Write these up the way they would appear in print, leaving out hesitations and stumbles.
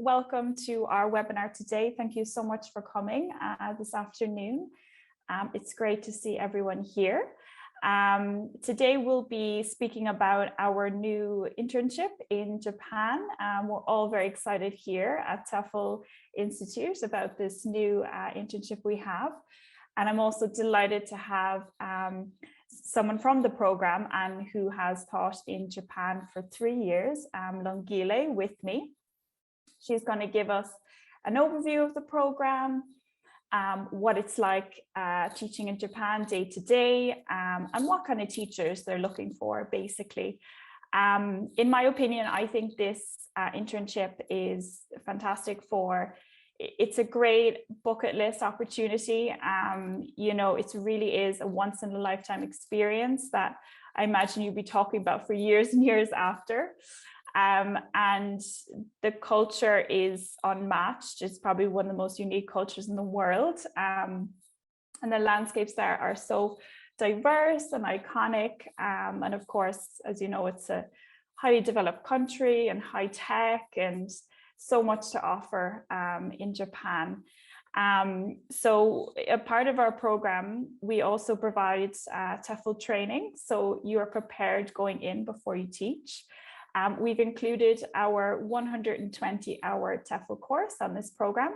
welcome to our webinar today. Thank you so much for coming this afternoon. It's great to see everyone here. Today we'll be speaking about our new internship in Japan. We're all very excited here at Tefl Institute about this new internship we have. And I'm also delighted to have someone from the program and who has taught in Japan for 3 years, Lungile, with me. She's going to give us an overview of the program, what it's like teaching in Japan day to day, and what kind of teachers they're looking for, basically. In my opinion, I think this internship is fantastic it's a great bucket list opportunity. You know, it really is a once in a lifetime experience that I imagine you'll be talking about for years and years after. And the culture is unmatched. It's probably one of the most unique cultures in the world. And the landscapes there are so diverse and iconic. And of course, as you know, it's a highly developed country and high tech and so much to offer in Japan. So a part of our program, we also provide Tefl training. So you are prepared going in before you teach. We've included our 120-hour Tefl course on this program.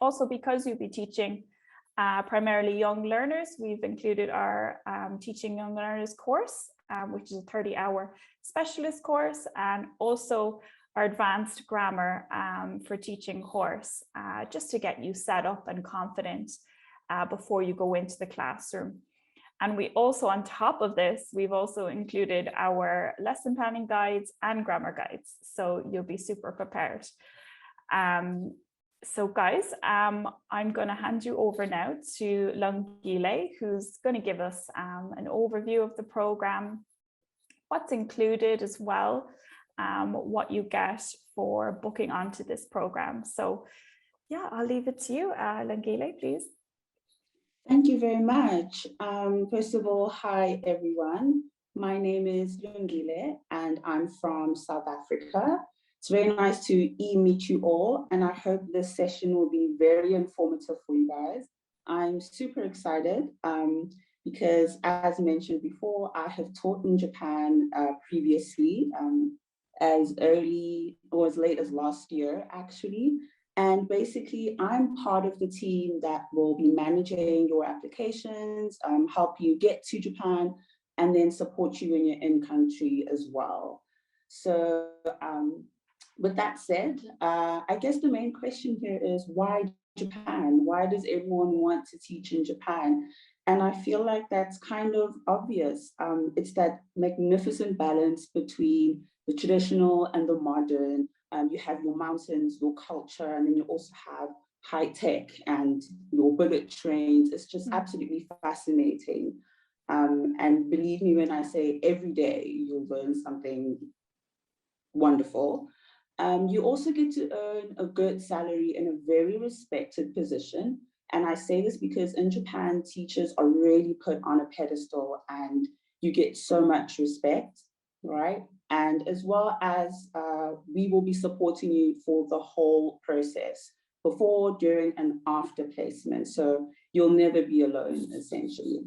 Also, because you'll be teaching primarily young learners, we've included our Teaching Young Learners course, which is a 30-hour specialist course, and also our advanced grammar for teaching course, just to get you set up and confident before you go into the classroom. And we also, on top of this, we've also included our lesson planning guides and grammar guides. So you'll be super prepared. So guys, I'm going to hand you over now to Lungile, who's going to give us an overview of the program, what's included as well, what you get for booking onto this program. So yeah, I'll leave it to you, Lungile, please. Thank you very much. First of all, hi everyone. My name is Lungile and I'm from South Africa. It's very nice to meet you all, and I hope this session will be very informative for you guys. I'm super excited because, as mentioned before, I have taught in Japan previously, as early or as late as last year, actually. And basically, I'm part of the team that will be managing your applications, help you get to Japan, and then support you in your in-country as well. So with that said, I guess the main question here is, why Japan? Why does everyone want to teach in Japan? And I feel like that's kind of obvious. It's that magnificent balance between the traditional and the modern. You have your mountains, your culture, and then you also have high tech and your bullet trains. It's just absolutely fascinating. And believe me when I say every day you'll learn something wonderful. You also get to earn a good salary in a very respected position. And I say this because in Japan, teachers are really put on a pedestal and you get so much respect, right? And as well as we will be supporting you for the whole process, before, during, and after placement. So you'll never be alone, essentially.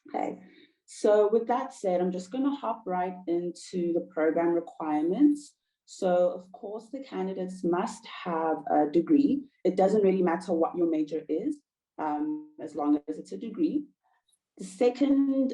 Okay, so with that said, I'm just gonna hop right into the program requirements. So of course, the candidates must have a degree. It doesn't really matter what your major is, as long as it's a degree. The second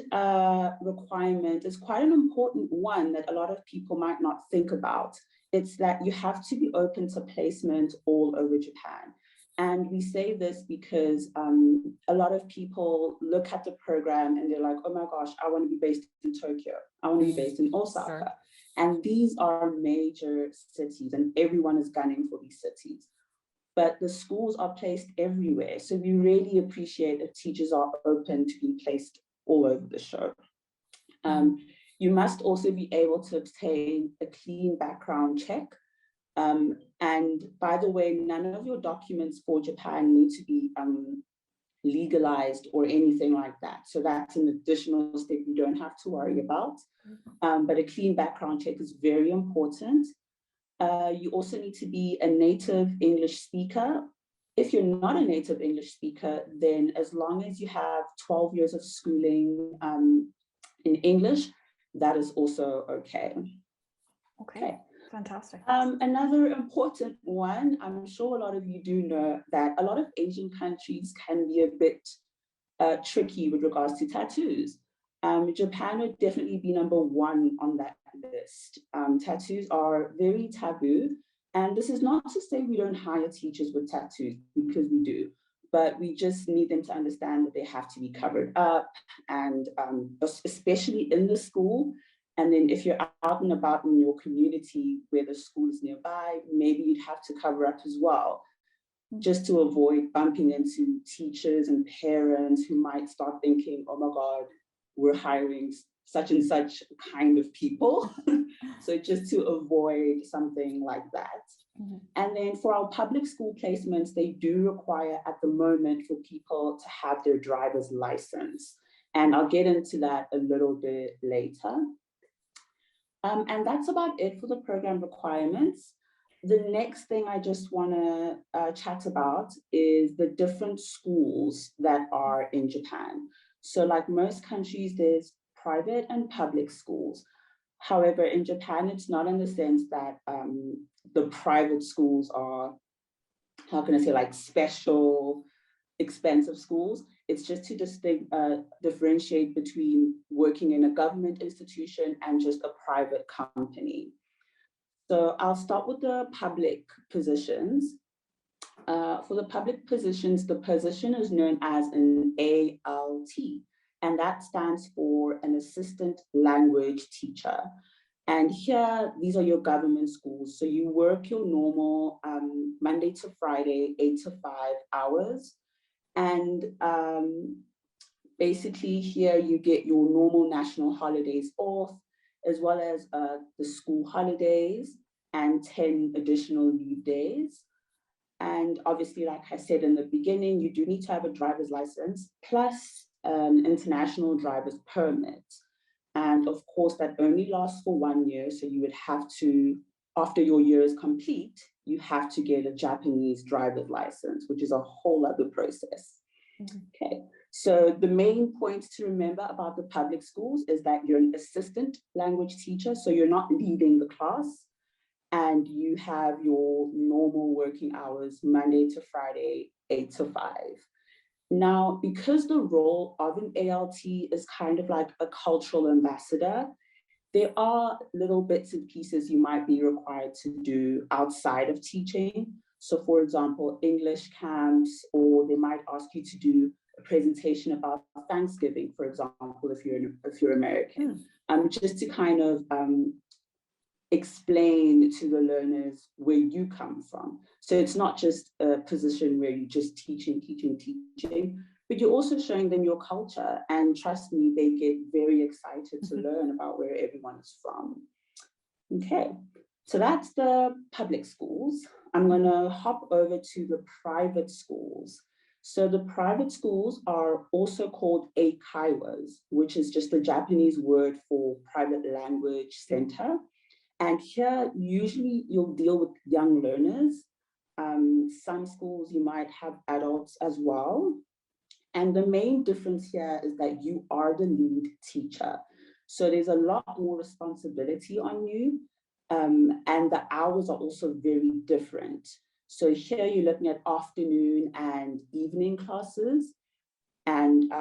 requirement is quite an important one that a lot of people might not think about. It's that you have to be open to placement all over Japan. And we say this because a lot of people look at the program and they're like, oh my gosh, I want to be based in Tokyo. I want to be based in Osaka. Sure. And these are major cities and everyone is gunning for these cities. But the schools are placed everywhere. So we really appreciate that teachers are open to be placed all over the show. You must also be able to obtain a clean background check. And by the way, none of your documents for Japan need to be legalized or anything like that. So that's an additional step you don't have to worry about. But a clean background check is very important. You also need to be a native English speaker. If you're not a native English speaker, then as long as you have 12 years of schooling in English, that is also okay. Okay. Fantastic. Another important one, I'm sure a lot of you do know that a lot of Asian countries can be a bit tricky with regards to tattoos. Japan would definitely be number one on that list. Tattoos are very taboo. And this is not to say we don't hire teachers with tattoos, because we do, but we just need them to understand that they have to be covered up, and especially in the school. And then if you're out and about in your community where the school is nearby, maybe you'd have to cover up as well, just to avoid bumping into teachers and parents who might start thinking, oh my God, we're hiring such and such kind of people. So just to avoid something like that. Mm-hmm. And then for our public school placements, they do require at the moment for people to have their driver's license. And I'll get into that a little bit later. And that's about it for the program requirements. The next thing I just want to chat about is the different schools that are in Japan. So like most countries, there's private and public schools. However, in Japan, it's not in the sense that the private schools are, how can I say, like special, expensive schools. It's just to differentiate between working in a government institution and just a private company. So I'll start with the public positions. For the public positions, the position is known as an ALT, and that stands for an assistant language teacher. And here, these are your government schools. So you work your normal Monday to Friday, 8 to 5 hours. And basically here you get your normal national holidays off, as well as the school holidays and 10 additional leave days. And obviously, like I said in the beginning, you do need to have a driver's license plus an international driver's permit. And of course, that only lasts for 1 year. So you would have to, after your year is complete, you have to get a Japanese driver's license, which is a whole other process. Mm-hmm. Okay. So the main points to remember about the public schools is that you're an assistant language teacher. So you're not leading the class, and you have your normal working hours, Monday to Friday, 8 to 5. Now, because the role of an ALT is kind of like a cultural ambassador, there are little bits and pieces you might be required to do outside of teaching. So for example, English camps, or they might ask you to do a presentation about Thanksgiving, for example, if you're American, just to kind of explain to the learners where you come from. So it's not just a position where you're just teaching, but you're also showing them your culture. And trust me, they get very excited to learn about where everyone is from. Okay, so that's the public schools. I'm gonna hop over to the private schools. So the private schools are also called eikaiwas, which is just the Japanese word for private language center. And here, usually you'll deal with young learners. Some schools you might have adults as well. And the main difference here is that you are the lead teacher. So there's a lot more responsibility on you. And the hours are also very different. So here you're looking at afternoon and evening classes. And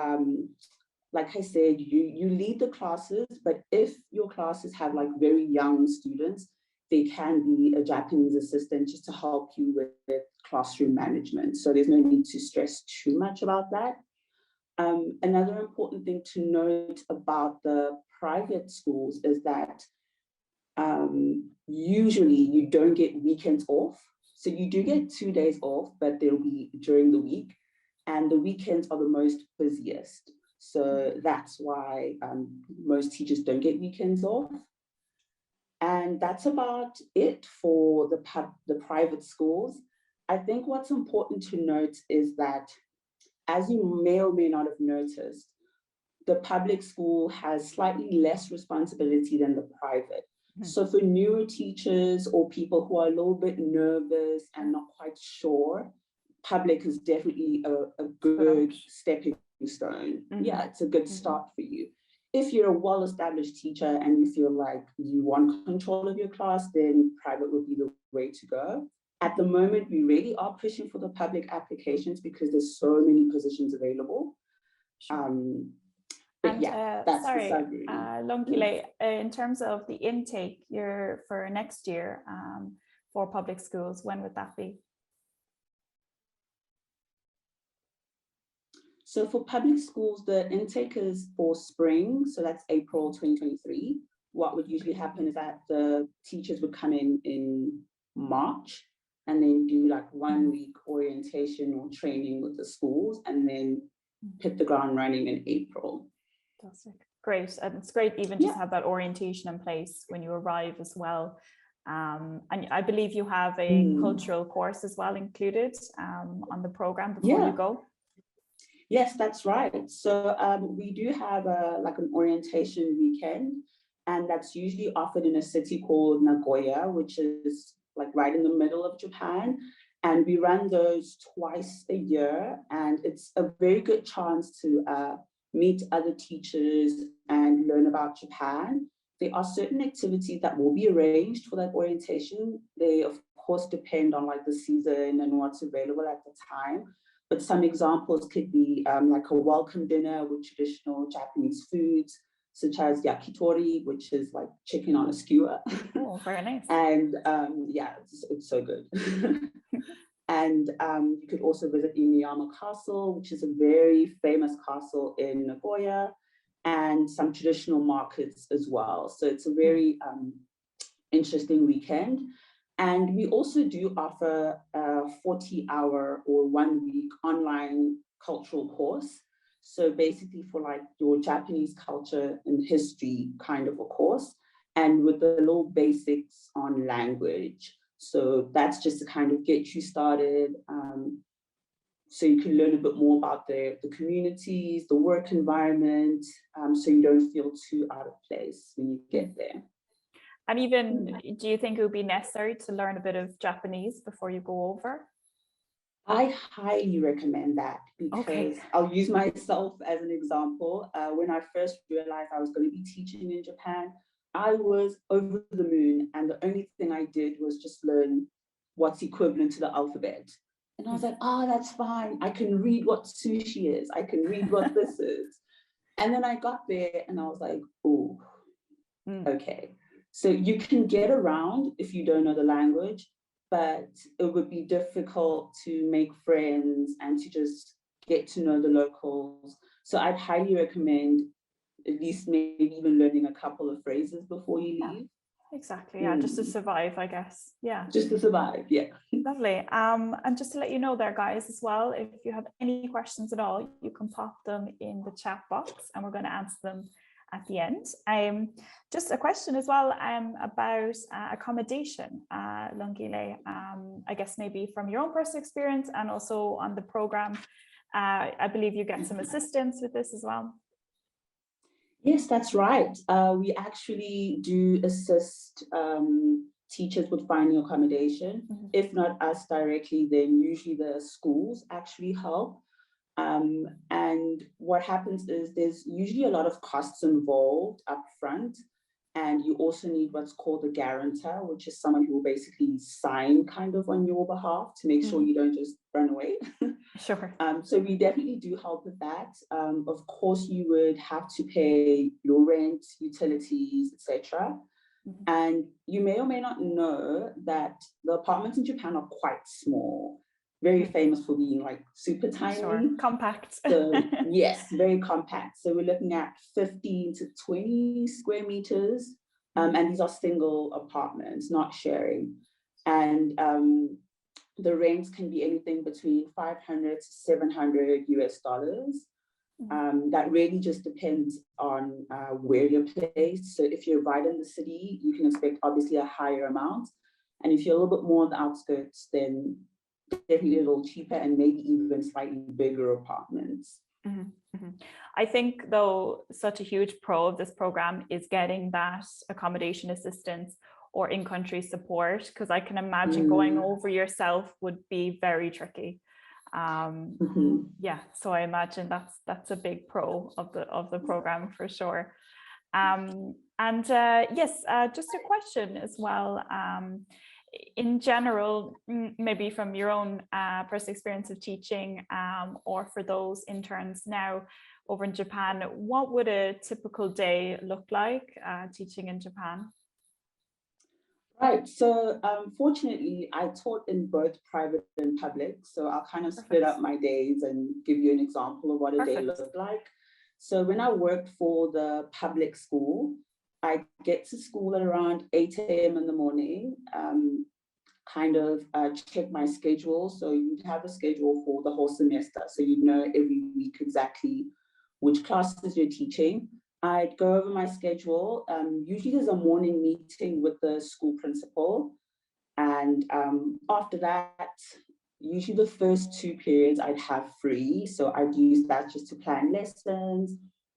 like I said, you lead the classes, but if your classes have like very young students, they can be a Japanese assistant just to help you with classroom management. So there's no need to stress too much about that. Another important thing to note about the private schools is that usually you don't get weekends off. So you do get 2 days off, but they'll be during the week, and the weekends are the most busiest. So that's why most teachers don't get weekends off. And that's about it for the private schools. I think what's important to note is that, as you may or may not have noticed, the public school has slightly less responsibility than the private. So for newer teachers or people who are a little bit nervous and not quite sure, public is definitely a good stepping stone. Yeah, it's a good start for you. If you're a well-established teacher and you feel like you want control of your class, then private would be the way to go. At the moment, we really are pushing for the public applications because there's so many positions available. But yeah, that's the summary. Longile, in terms of the intake for next year for public schools, when would that be? So for public schools, the intake is for spring, so that's April 2023. What would usually happen is that the teachers would come in March and then do like 1 week orientation or training with the schools and then hit the ground running in April. Fantastic. Great. And it's great even just have that orientation in place when you arrive as well. And I believe you have a cultural course as well included on the program before you go. Yes, that's right. So we do have like an orientation weekend, and that's usually offered in a city called Nagoya, which is like right in the middle of Japan. And we run those twice a year, and it's a very good chance to meet other teachers and learn about Japan. There are certain activities that will be arranged for that orientation. They, of course, depend on like the season and what's available at the time. But some examples could be like a welcome dinner with traditional Japanese foods, such as yakitori, which is like chicken on a skewer. Oh, very nice. And yeah, it's so good. And you could also visit Inuyama Castle, which is a very famous castle in Nagoya, and some traditional markets as well. So it's a very interesting weekend. And we also do offer a 40-hour or 1 week online cultural course. So basically for like your Japanese culture and history kind of a course, and with the little basics on language. So that's just to kind of get you started. So you can learn a bit more about the communities, the work environment, so you don't feel too out of place when you get there. And even, do you think it would be necessary to learn a bit of Japanese before you go over? I highly recommend that because I'll use myself as an example. When I first realized I was going to be teaching in Japan, I was over the moon, and the only thing I did was just learn what's equivalent to the alphabet. And I was like, oh, that's fine. I can read what sushi is. I can read what this is. And then I got there and I was like, oh, okay. So you can get around if you don't know the language, but it would be difficult to make friends and to just get to know the locals. So I'd highly recommend at least maybe even learning a couple of phrases before you leave. Exactly, yeah, just to survive, I guess. Yeah. Just to survive, yeah. Lovely. And just to let you know there, guys, as well, if you have any questions at all, you can pop them in the chat box and we're going to answer them at the end. Just a question as well about accommodation, Longile, I guess maybe from your own personal experience and also on the program. I believe you get some assistance with this as well. Yes, that's right. We actually do assist teachers with finding accommodation. If not us directly, then usually the schools actually help. And what happens is there's usually a lot of costs involved up front. And you also need what's called a guarantor, which is someone who will basically sign kind of on your behalf to make sure you don't just run away. Sure. So we definitely do help with that. Of course, you would have to pay your rent, utilities, etc. And you may or may not know that the apartments in Japan are quite small, very famous for being like super tiny. Sure. Compact. So yes, very compact. So we're looking at 15 to 20 square meters. And these are single apartments, not sharing. And the rents can be anything between 500 to 700 US dollars. That really just depends on where you're placed. So if you're right in the city, you can expect obviously a higher amount. And if you're a little bit more on the outskirts, then definitely a little cheaper and maybe even slightly bigger apartments. I think, though, such a huge pro of this program is getting that accommodation assistance or in-country support, because I can imagine going over yourself would be very tricky. Yeah, so I imagine that's a big pro of the program for sure. Yes, just a question as well. In general, maybe from your own personal experience of teaching, or for those interns now over in Japan, what would a typical day look like teaching in Japan? Right, so fortunately, I taught in both private and public, so I'll kind of split up my days and give you an example of what a day looked like. So when I worked for the public school, I get to school at around 8 a.m. in the morning, kind of check my schedule. So you'd have a schedule for the whole semester, so you'd know every week exactly which classes you're teaching. I'd go over my schedule. Usually there's a morning meeting with the school principal. And after that, usually the first 2 periods I'd have free. So I'd use that just to plan lessons,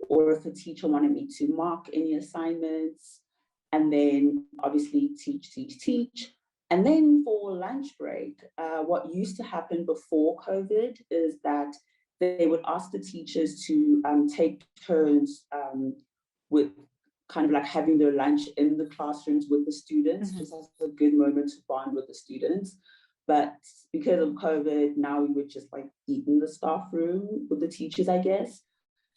or if a teacher wanted me to mark any assignments, and then obviously teach. And then for lunch break, what used to happen before COVID is that they would ask the teachers to take turns with kind of like having their lunch in the classrooms with the students, just as a good moment to bond with the students. But because of COVID, now we would just like eat in the staff room with the teachers, I guess.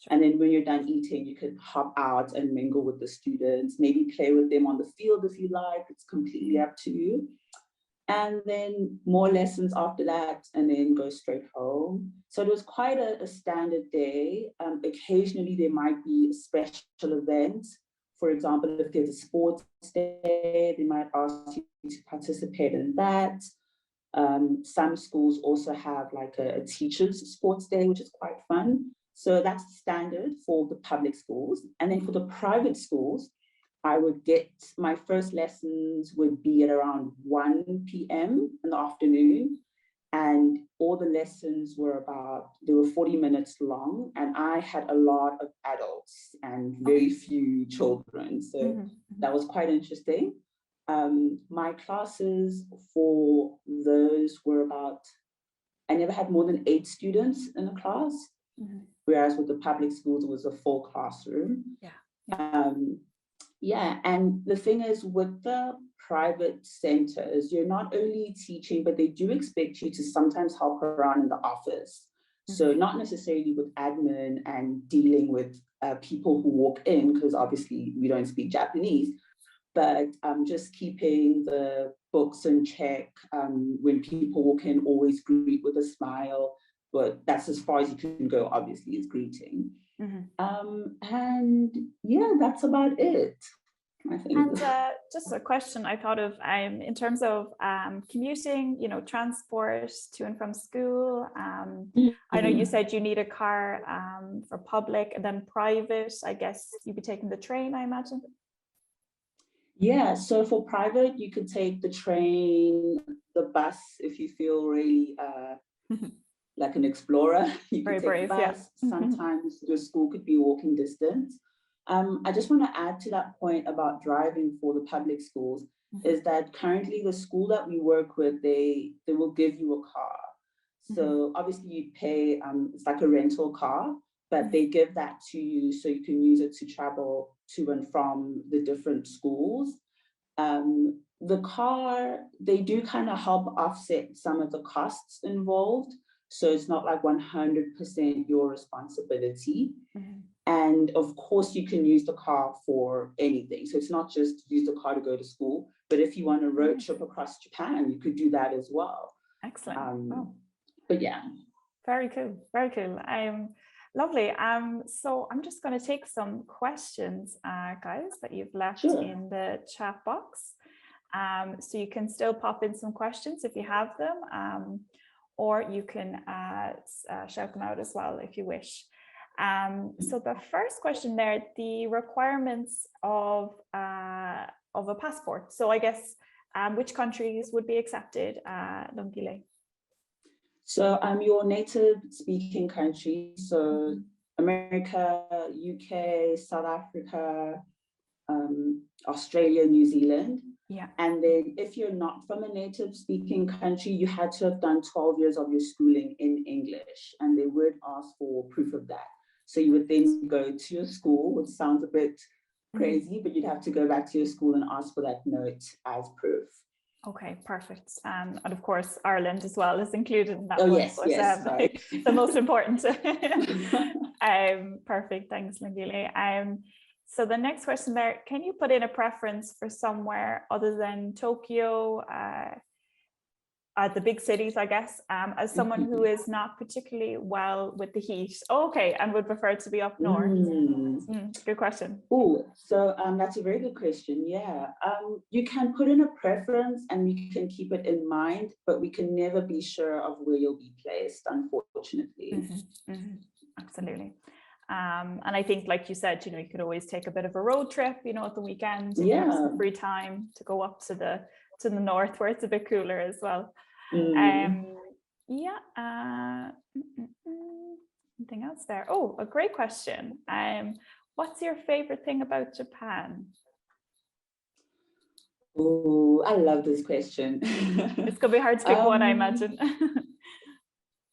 And then when you're done eating, you could hop out and mingle with the students, maybe play with them on the field if you like. It's completely up to you. And then more lessons after that, and then go straight home. So it was quite a standard day. Occasionally there might be a special event. For example, if there's a sports day, they might ask you to participate in that. Some schools also have like a teacher's sports day, which is quite fun. So that's standard for the public schools. And then for the private schools, I would get my first lessons would be at around 1 p.m. in the afternoon. And all the lessons were they were 40 minutes long. And I had a lot of adults and very few children. So that was quite interesting. My classes for those were I never had more than 8 students in a class. Whereas with the public schools, it was a full classroom. And the thing is, with the private centers, you're not only teaching, but they do expect you to sometimes help around in the office. So not necessarily with admin and dealing with people who walk in, because obviously we don't speak Japanese, but just keeping the books in check. When people walk in, always greet with a smile. But that's as far as you can go, obviously, is greeting. And yeah, that's about it, I think. And just a question I thought of, in terms of commuting, transport to and from school. I know you said you need a car for public, and then private, I guess you'd be taking the train, I imagine. Yeah, so for private, you could take the train, the bus, if you feel really like an explorer. You can take the bus. Sometimes your school could be walking distance. I just want to add to that point about driving for the public schools, is that currently the school that we work with, they will give you a car. So obviously you pay, it's like a rental car, but they give that to you so you can use it to travel to and from the different schools. The car, they do kind of help offset some of the costs involved. So it's not like 100% your responsibility. And of course, you can use the car for anything. So it's not just use the car to go to school, but if you want a road trip across Japan, you could do that as well. Excellent. But yeah. Very cool. Very cool. Lovely. So I'm just going to take some questions, guys, that you've left in the chat box. So you can still pop in some questions if you have them, or you can shout them out as well if you wish. So the first question there, the requirements of a passport. So I guess which countries would be accepted, Longile? So your native speaking country, so America, UK, South Africa, Australia, New Zealand. Yeah. And then if you're not from a native speaking country, you had to have done 12 years of your schooling in English, and they would ask for proof of that. So you would then go to your school, which sounds a bit crazy, but you'd have to go back to your school and ask for that note as proof. Okay, perfect. And of course, Ireland as well is included in that. Oh, one. yes, yes, sorry. The most important. Perfect, thanks, Lungile. So the next question there, can you put in a preference for somewhere other than Tokyo, the big cities, I guess, as someone who is not particularly well with the heat? Okay, and would prefer to be up north. Good question. Oh, so that's a very good question. Yeah, you can put in a preference and we can keep it in mind, but we can never be sure of where you'll be placed, unfortunately. Absolutely. And I think, like you said, you could always take a bit of a road trip, at the weekend, if you have some free time to go up to the north where it's a bit cooler as well. Anything else there? Oh, a great question. What's your favorite thing about Japan? Oh, I love this question. It's gonna be hard to pick one, I imagine.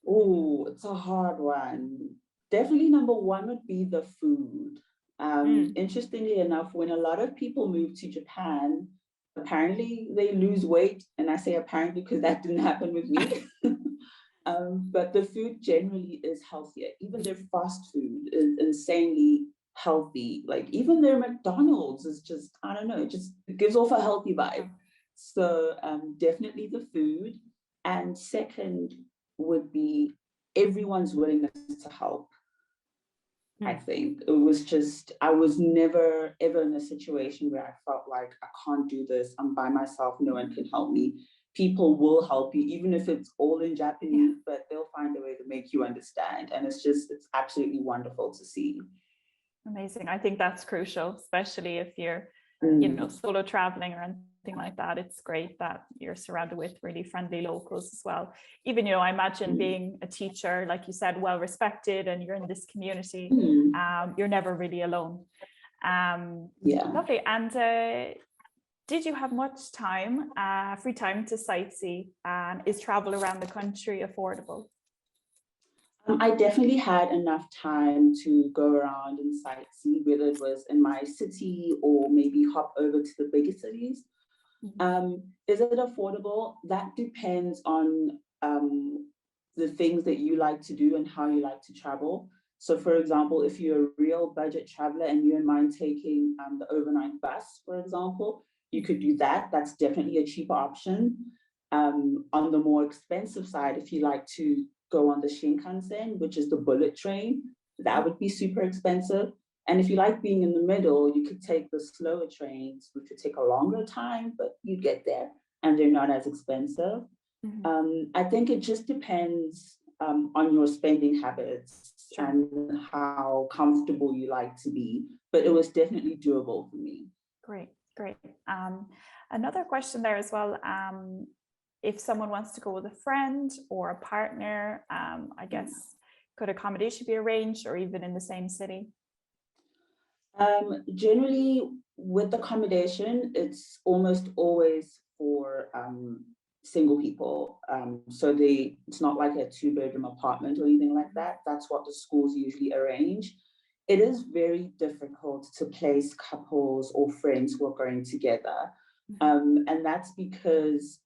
Oh, it's a hard one. Definitely number one would be the food. Interestingly enough, when a lot of people move to Japan, apparently they lose weight. And I say apparently because that didn't happen with me. But the food generally is healthier. Even their fast food is insanely healthy. Like even their McDonald's is just, I don't know, it gives off a healthy vibe. So definitely the food. And second would be everyone's willingness to help. I think it was just, I was never ever in a situation where I felt like I can't do this, I'm by myself, no one can help me. People will help you, even if it's all in Japanese, but they'll find a way to make you understand. And it's absolutely wonderful to see. Amazing. I think that's crucial, especially if you're, solo traveling or anything like that. It's great that you're surrounded with really friendly locals as well. Even, I imagine being a teacher, like you said, well respected, and you're in this community, you're never really alone. Lovely. And did you have much time, free time to sightsee? Is travel around the country affordable? I definitely had enough time to go around and sightsee, whether it was in my city or maybe hop over to the bigger cities. Is it affordable? That depends on the things that you like to do and how you like to travel. So for example, if you're a real budget traveler and you don't mind taking the overnight bus, for example, you could do that. That's definitely a cheaper option. On the more expensive side, if you like to go on the Shinkansen, which is the bullet train, that would be super expensive. And if you like being in the middle, you could take the slower trains, which would take a longer time, but you get there and they're not as expensive. I think it just depends on your spending habits and how comfortable you like to be, but it was definitely doable for me. Great. Another question there as well. If someone wants to go with a friend or a partner, I guess, could accommodation be arranged or even in the same city? Generally, with accommodation, it's almost always for single people. So it's not like a 2-bedroom apartment or anything like that. That's what the schools usually arrange. It is very difficult to place couples or friends who are going together. And that's because,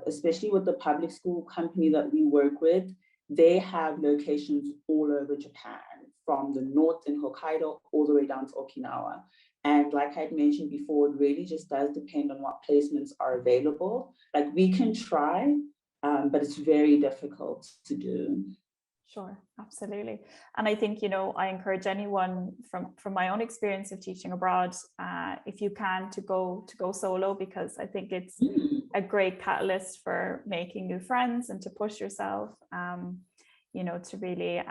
especially with the public school company that we work with, they have locations all over Japan, from the north in Hokkaido all the way down to Okinawa. And like I'd mentioned before, it really just does depend on what placements are available. Like we can try, but it's very difficult to do. Sure, absolutely. And I think, I encourage anyone from my own experience of teaching abroad, if you can, to go solo, because I think it's a great catalyst for making new friends and to push yourself, to really,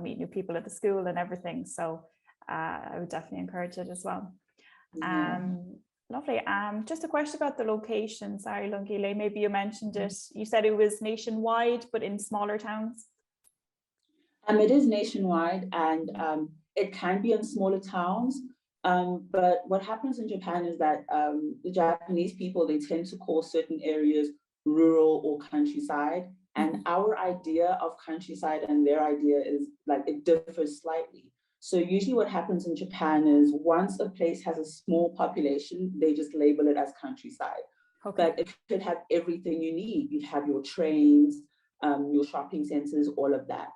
meet new people at the school and everything. So I would definitely encourage it as well. Lovely. Just a question about the location. Sorry, Lungile, maybe you mentioned it. You said it was nationwide, but in smaller towns. It is nationwide, and it can be in smaller towns. But what happens in Japan is that the Japanese people, they tend to call certain areas rural or countryside. And our idea of countryside and their idea is like it differs slightly. So usually what happens in Japan is once a place has a small population, they just label it as countryside. Okay. But it could have everything you need. You'd have your trains, your shopping centers, all of that.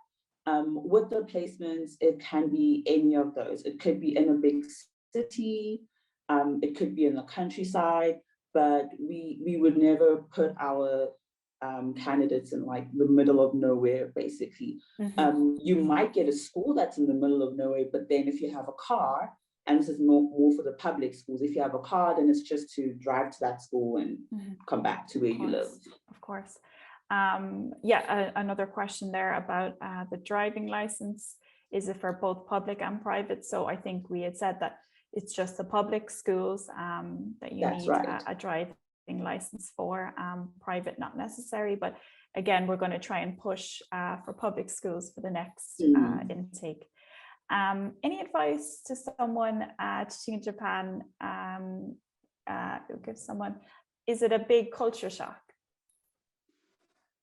With the placements, it can be any of those. It could be in a big city, it could be in the countryside, but we would never put our candidates in like the middle of nowhere, basically. You might get a school that's in the middle of nowhere, but then if you have a car, and this is more for the public schools, if you have a car, then it's just to drive to that school and come back to where you live. Of course. Another question there about the driving license. Is it for both public and private? So I think we had said that it's just the public schools that you need a driving license for, private not necessary. But again, we're going to try and push for public schools for the next intake. Any advice to someone teaching in Japan? Give someone, is it a big culture shock?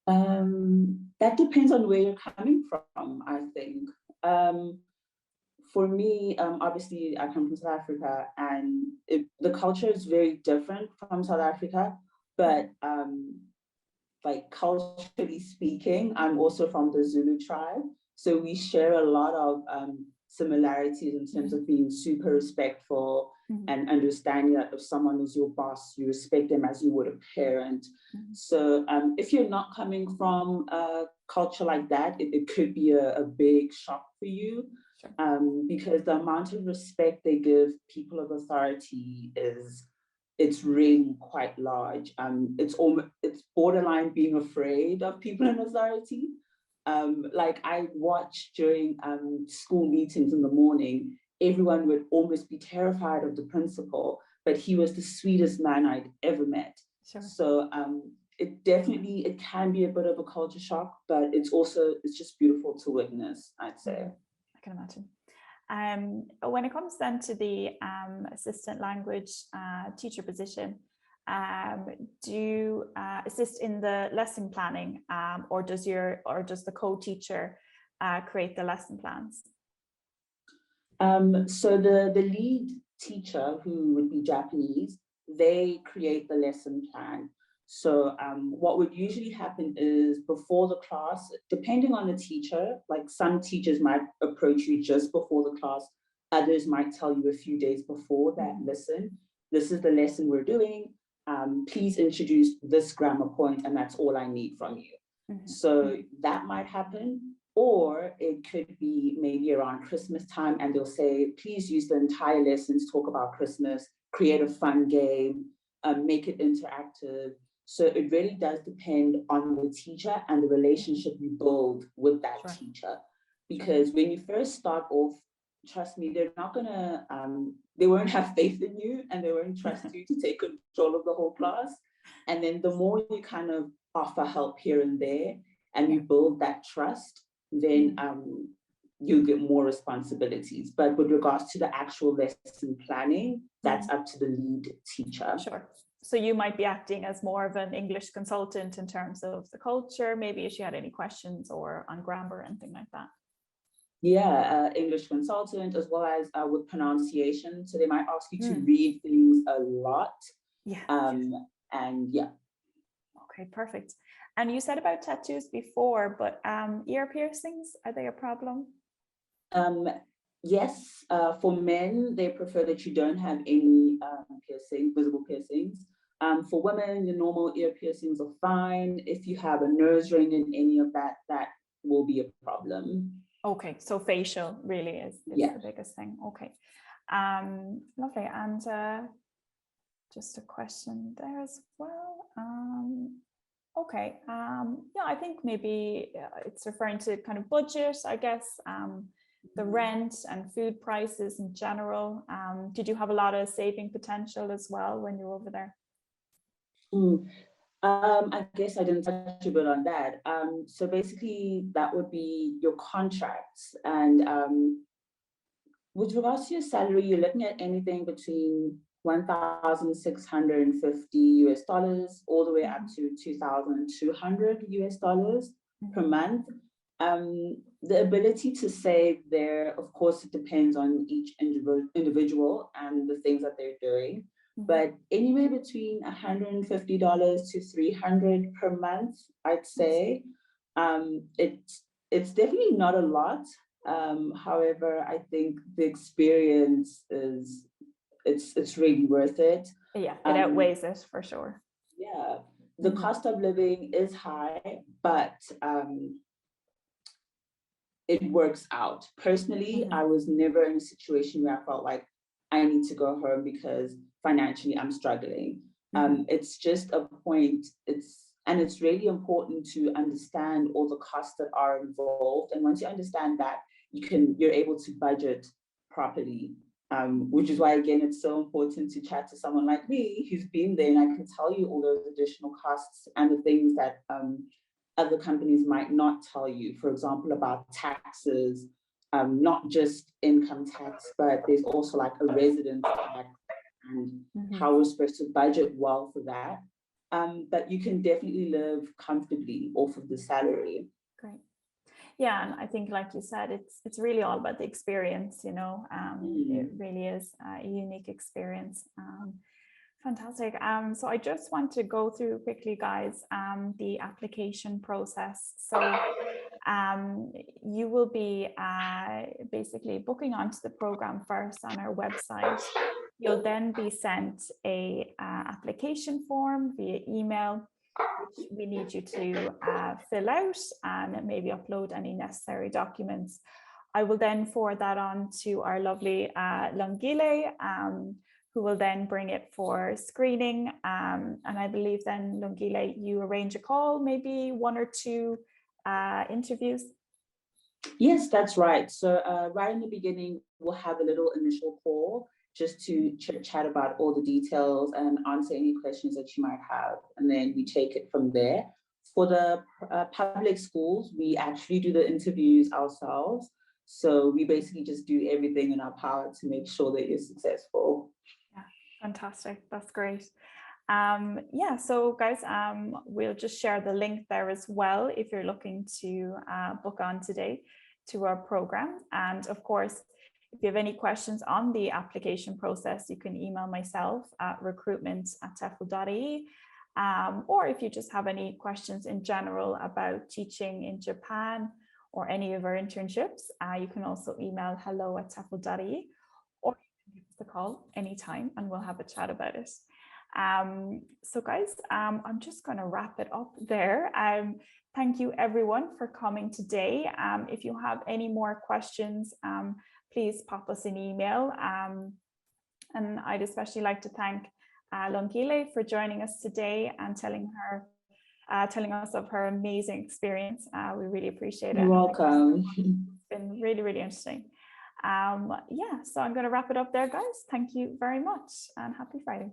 That depends on where you're coming from, I think. For me, obviously, I come from South Africa, and the culture is very different from South Africa, but like culturally speaking, I'm also from the Zulu tribe. So we share a lot of similarities in terms of being super respectful and understanding that if someone is your boss, you respect them as you would a parent. So if you're not coming from a culture like that, it could be a big shock for you. Because the amount of respect they give people of authority it's really quite large. It's borderline being afraid of people in authority. Like I watched during school meetings in the morning, everyone would almost be terrified of the principal, but he was the sweetest man I'd ever met. So it can be a bit of a culture shock, but it's just beautiful to witness, I'd say. I can imagine. When it comes then to the assistant language teacher position, do you assist in the lesson planning, or does the co-teacher create the lesson plans? So the lead teacher, who would be Japanese, they create the lesson plan. So what would usually happen is before the class, depending on the teacher, like some teachers might approach you just before the class, others might tell you a few days before that, listen, this is the lesson we're doing, please introduce this grammar point and that's all I need from you. So that might happen, or it could be maybe around Christmas time and they'll say, please use the entire lesson to talk about Christmas, create a fun game, make it interactive. So it really does depend on the teacher and the relationship you build with that teacher. Because when you first start off, trust me, they're not gonna, they won't have faith in you and they won't trust you to take control of the whole class. And then the more you kind of offer help here and there and you build that trust, then you get more responsibilities. But with regards to the actual lesson planning, that's up to the lead teacher. So you might be acting as more of an English consultant in terms of the culture, maybe if you had any questions or on grammar and things like that. Yeah, English consultant, as well as with pronunciation. So they might ask you to read things a lot. And yeah. Okay, perfect. And you said about tattoos before, but ear piercings, are they a problem? Yes, for men, they prefer that you don't have any visible piercings. For women, the normal ear piercings are fine. If you have a nose ring in any of that, that will be a problem. Okay, so facial really is the biggest thing. Okay, lovely. And just a question there as well. Okay, yeah, I think maybe it's referring to kind of budget, I guess. the rent and food prices in general. Did you have a lot of saving potential as well when you were over there? I guess I didn't touch a bit on that. So basically, that would be your contracts. And with regards to your salary, you're looking at anything between 1,650 US dollars all the way up to 2,200 US dollars per month. The ability to save there, of course, it depends on each individual and the things that they're doing. But anywhere between $150 to $300 per month, I'd say. It's definitely not a lot. However, I think the experience it's really worth it. Yeah, it outweighs it for sure. Yeah, the cost of living is high, but it works out. Personally, I was never in a situation where I felt like I need to go home because financially I'm struggling. It's just a point. It's really important to understand all the costs that are involved. And once you understand that, you're able to budget properly. Which is why, again, it's so important to chat to someone like me who's been there, and I can tell you all those additional costs and the things that other companies might not tell you. For example, about taxes, not just income tax, but there's also like a residence tax and how we're supposed to budget well for that. But you can definitely live comfortably off of the salary. Great. Yeah, and I think, like you said, it's really all about the experience, you know. It really is a unique experience. Fantastic. So I just want to go through quickly, guys, the application process. So you will be basically booking onto the program first on our website. You'll then be sent a application form via email, which we need you to fill out and maybe upload any necessary documents. I will then forward that on to our lovely Lungile, who will then bring it for screening. And I believe then, Lungile, you arrange a call, maybe 1 or 2 interviews. Yes, that's right. So right in the beginning, we'll have a little initial call just to chat about all the details and answer any questions that you might have. And then we take it from there. For the public schools, we actually do the interviews ourselves. So we basically just do everything in our power to make sure that you're successful. Yeah, fantastic. That's great. Yeah, so guys, we'll just share the link there as well if you're looking to book on today to our program. And of course, if you have any questions on the application process, you can email myself at recruitment@tefl.ie. Or if you just have any questions in general about teaching in Japan or any of our internships, you can also email hello@tefl.ie, or you can give us a call anytime and we'll have a chat about it. So guys, I'm just going to wrap it up there. Thank you everyone for coming today. If you have any more questions, please pop us an email. And I'd especially like to thank Lungile for joining us today and telling us of her amazing experience. We really appreciate it. You're welcome. It's been really, really interesting. Yeah, so I'm going to wrap it up there, guys. Thank you very much and happy Friday.